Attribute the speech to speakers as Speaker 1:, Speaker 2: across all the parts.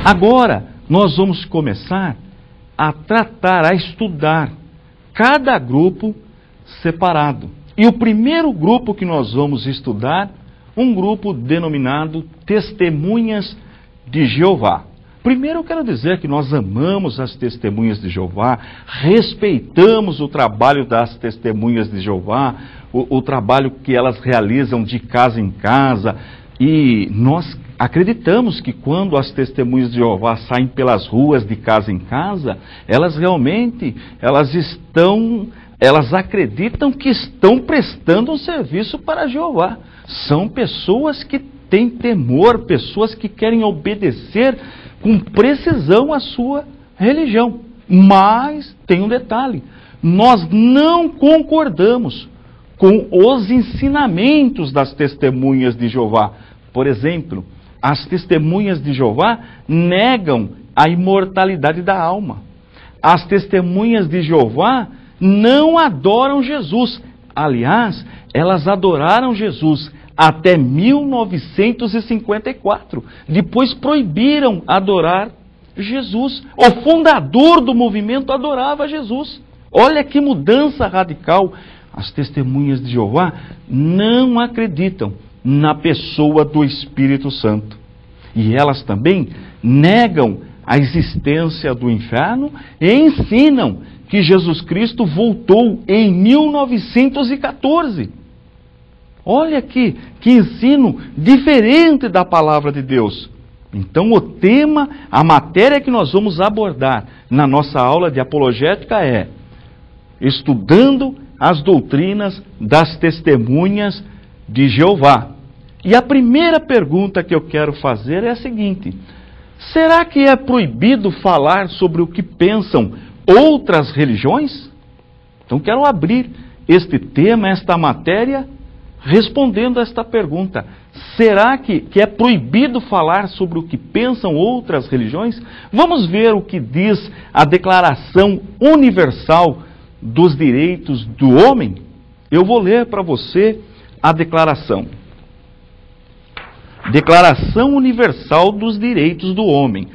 Speaker 1: Agora, nós vamos começar a tratar, a estudar cada grupo separado. E o primeiro grupo que nós vamos estudar, um grupo denominado Testemunhas de Jeová. Primeiro eu quero dizer que nós amamos as Testemunhas de Jeová, respeitamos o trabalho das Testemunhas de Jeová, o trabalho que elas realizam de casa em casa, e nós acreditamos que quando as Testemunhas de Jeová saem pelas ruas de casa em casa, elas realmente, elas acreditam que estão prestando um serviço para Jeová. São pessoas que têm temor, pessoas que querem obedecer com precisão a sua religião. Mas tem um detalhe, nós não concordamos com os ensinamentos das Testemunhas de Jeová. Por exemplo, as Testemunhas de Jeová negam a imortalidade da alma. As Testemunhas de Jeová não adoram Jesus. Aliás, elas adoraram Jesus até 1954. Depois proibiram adorar Jesus. O fundador do movimento adorava Jesus. Olha que mudança radical. As Testemunhas de Jeová não acreditam na pessoa do Espírito Santo. E elas também negam a existência do inferno e ensinam que Jesus Cristo voltou em 1914. Olha aqui, que ensino diferente da palavra de Deus. Então o tema, a matéria que nós vamos abordar na nossa aula de apologética é estudando as doutrinas das Testemunhas de Jeová. E a primeira pergunta que eu quero fazer é a seguinte: será que é proibido falar sobre o que pensam outras religiões? Então quero abrir este tema, esta matéria, respondendo a esta pergunta. Será que é proibido falar sobre o que pensam outras religiões? Vamos ver o que diz a Declaração Universal dos Direitos do Homem. Eu vou ler para você a declaração. Declaração Universal dos Direitos do Homem.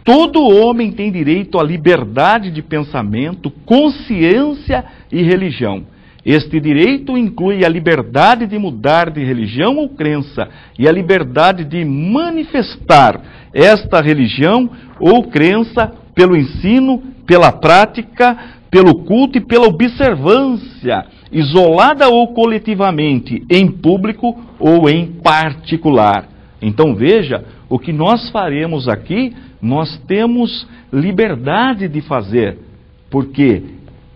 Speaker 1: Todo homem tem direito à liberdade de pensamento, consciência e religião. Este direito inclui a liberdade de mudar de religião ou crença e a liberdade de manifestar esta religião ou crença pelo ensino, pela prática, pelo culto e pela observância, isolada ou coletivamente, em público ou em particular. Então veja, o que nós faremos aqui, nós temos liberdade de fazer, porque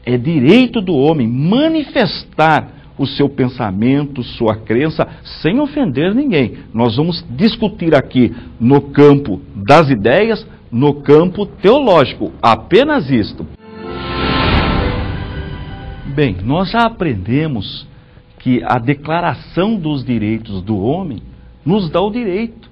Speaker 1: é direito do homem manifestar o seu pensamento, sua crença, sem ofender ninguém. Nós vamos discutir aqui no campo das ideias, no campo teológico, apenas isto. Bem, nós já aprendemos que a Declaração dos Direitos do Homem nos dá o direito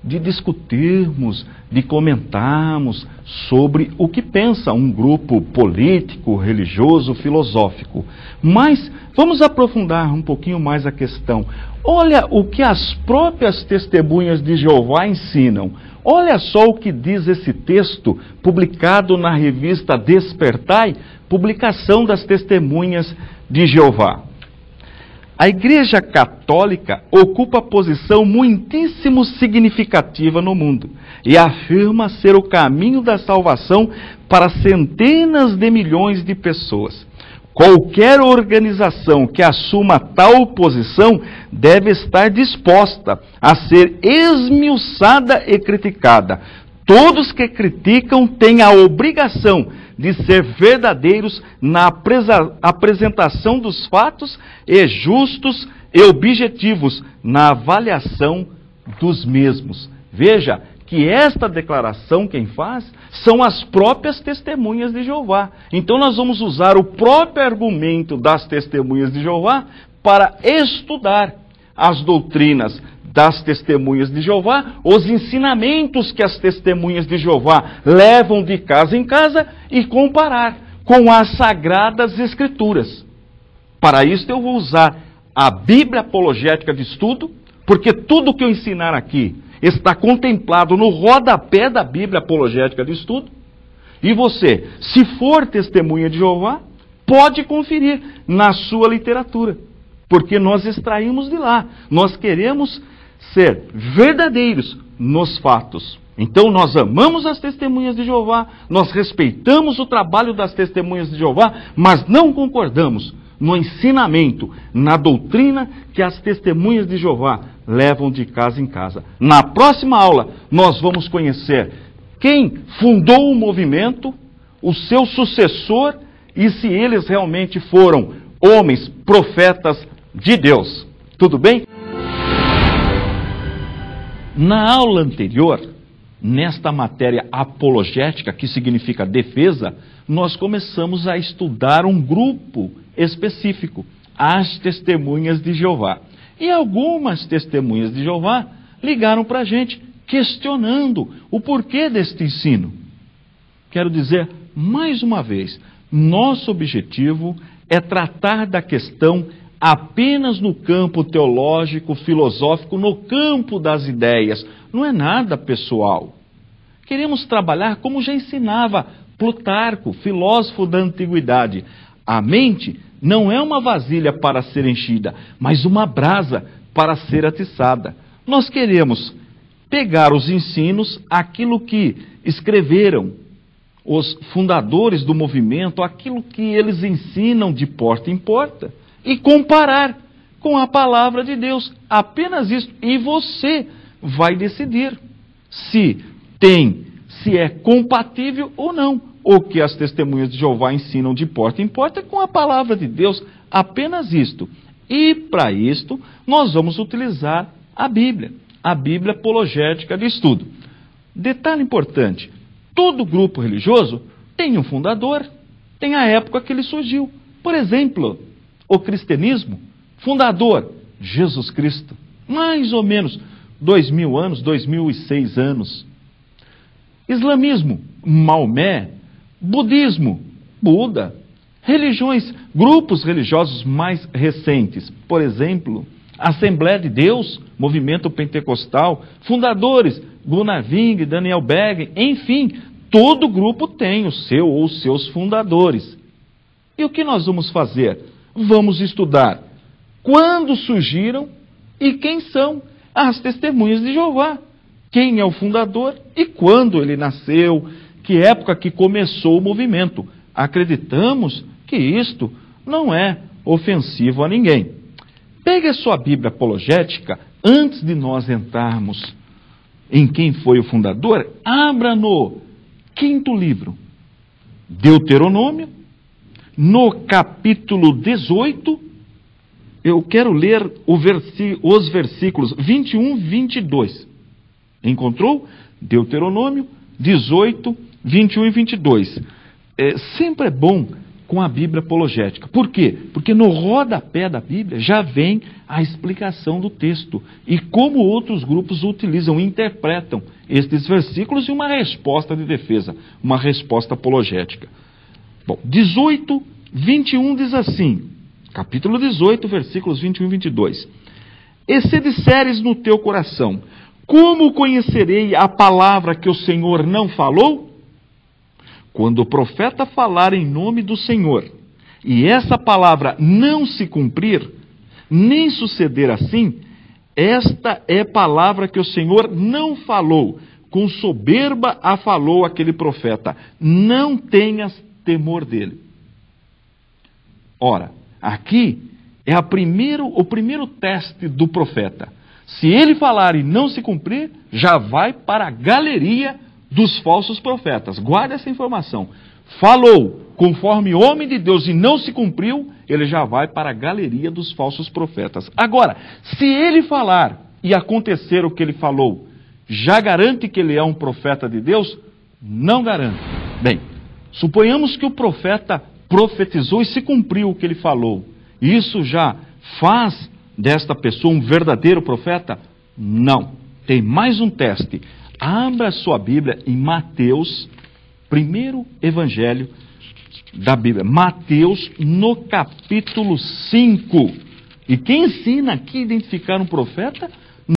Speaker 1: de discutirmos, de comentarmos sobre o que pensa um grupo político, religioso, filosófico. Mas vamos aprofundar um pouquinho mais a questão. Olha o que as próprias Testemunhas de Jeová ensinam. Olha só o que diz esse texto publicado na revista Despertai, publicação das Testemunhas de Jeová. A Igreja Católica ocupa posição muitíssimo significativa no mundo e afirma ser o caminho da salvação para centenas de milhões de pessoas. Qualquer organização que assuma tal posição deve estar disposta a ser esmiuçada e criticada. Todos que criticam têm a obrigação de ser verdadeiros na apresentação dos fatos e justos e objetivos na avaliação dos mesmos. Veja que esta declaração quem faz são as próprias Testemunhas de Jeová. Então nós vamos usar o próprio argumento das Testemunhas de Jeová para estudar as doutrinas das Testemunhas de Jeová, os ensinamentos que as Testemunhas de Jeová levam de casa em casa e comparar com as Sagradas Escrituras. Para isso eu vou usar a Bíblia Apologética de Estudo, porque tudo que eu ensinar aqui está contemplado no rodapé da Bíblia Apologética de Estudo. E você, se for testemunha de Jeová, pode conferir na sua literatura, porque nós extraímos de lá. Nós queremos ser verdadeiros nos fatos. Então nós amamos as testemunhas de Jeová, nós respeitamos o trabalho das testemunhas de Jeová, mas não concordamos no ensinamento, na doutrina que as testemunhas de Jeová levam de casa em casa. Na próxima aula, nós vamos conhecer quem fundou o movimento, o seu sucessor, e se eles realmente foram homens, profetas de Deus. Tudo bem? Na aula anterior, nesta matéria apologética, que significa defesa, nós começamos a estudar um grupo específico, as testemunhas de Jeová. E algumas testemunhas de Jeová ligaram para a gente, questionando o porquê deste ensino. Quero dizer, mais uma vez, nosso objetivo é tratar da questão apenas no campo teológico, filosófico, no campo das ideias. Não é nada pessoal. Queremos trabalhar como já ensinava Plutarco, filósofo da antiguidade. A mente não é uma vasilha para ser enchida, mas uma brasa para ser atiçada. Nós queremos pegar os ensinos, aquilo que escreveram os fundadores do movimento, aquilo que eles ensinam de porta em porta, e comparar com a palavra de Deus. Apenas isso. E você vai decidir se é compatível ou não. O que as testemunhas de Jeová ensinam de porta em porta com a palavra de Deus. Apenas isto. E para isto, nós vamos utilizar a Bíblia Apologética de Estudo. Detalhe importante, todo grupo religioso tem um fundador, tem a época que ele surgiu. Por exemplo, o cristianismo, fundador, Jesus Cristo, mais ou menos 2000 anos, 2006 anos. Islamismo, Maomé. Budismo, Buda. Religiões, grupos religiosos mais recentes, por exemplo, Assembleia de Deus, Movimento Pentecostal, fundadores, Gunnar Ving, Daniel Berg, enfim, todo grupo tem o seu ou os seus fundadores. E o que nós vamos fazer? Vamos estudar quando surgiram e quem são as testemunhas de Jeová. Quem é o fundador e quando ele nasceu, que época que começou o movimento. Acreditamos que isto não é ofensivo a ninguém. Pegue a sua Bíblia apologética, antes de nós entrarmos em quem foi o fundador, abra no 5º livro, Deuteronômio, no capítulo 18, eu quero ler os versículos 21 e 22. Encontrou? Deuteronômio 18, 21 e 22. Sempre é bom com a Bíblia apologética. Por quê? Porque no rodapé da Bíblia já vem a explicação do texto e como outros grupos utilizam, interpretam estes versículos e uma resposta de defesa, uma resposta apologética. Bom, 18, 21 diz assim, capítulo 18, versículos 21 e 22. E se disseres no teu coração, como conhecerei a palavra que o Senhor não falou? Quando o profeta falar em nome do Senhor, e essa palavra não se cumprir, nem suceder assim, esta é palavra que o Senhor não falou, com soberba a falou aquele profeta, não tenhas temor dele. Ora, aqui é o primeiro teste do profeta. Se ele falar e não se cumprir, já vai para a galeria dos falsos profetas. Guarda essa informação. Falou conforme homem de Deus e não se cumpriu, ele já vai para a galeria dos falsos profetas. Agora, se ele falar e acontecer o que ele falou, já garante que ele é um profeta de Deus? Não garante. Bem, suponhamos que o profeta profetizou e se cumpriu o que ele falou. Isso já faz desta pessoa um verdadeiro profeta? Não. Tem mais um teste. Abra a sua Bíblia em Mateus, primeiro evangelho da Bíblia. Mateus, no capítulo 5. E quem ensina aqui a identificar um profeta?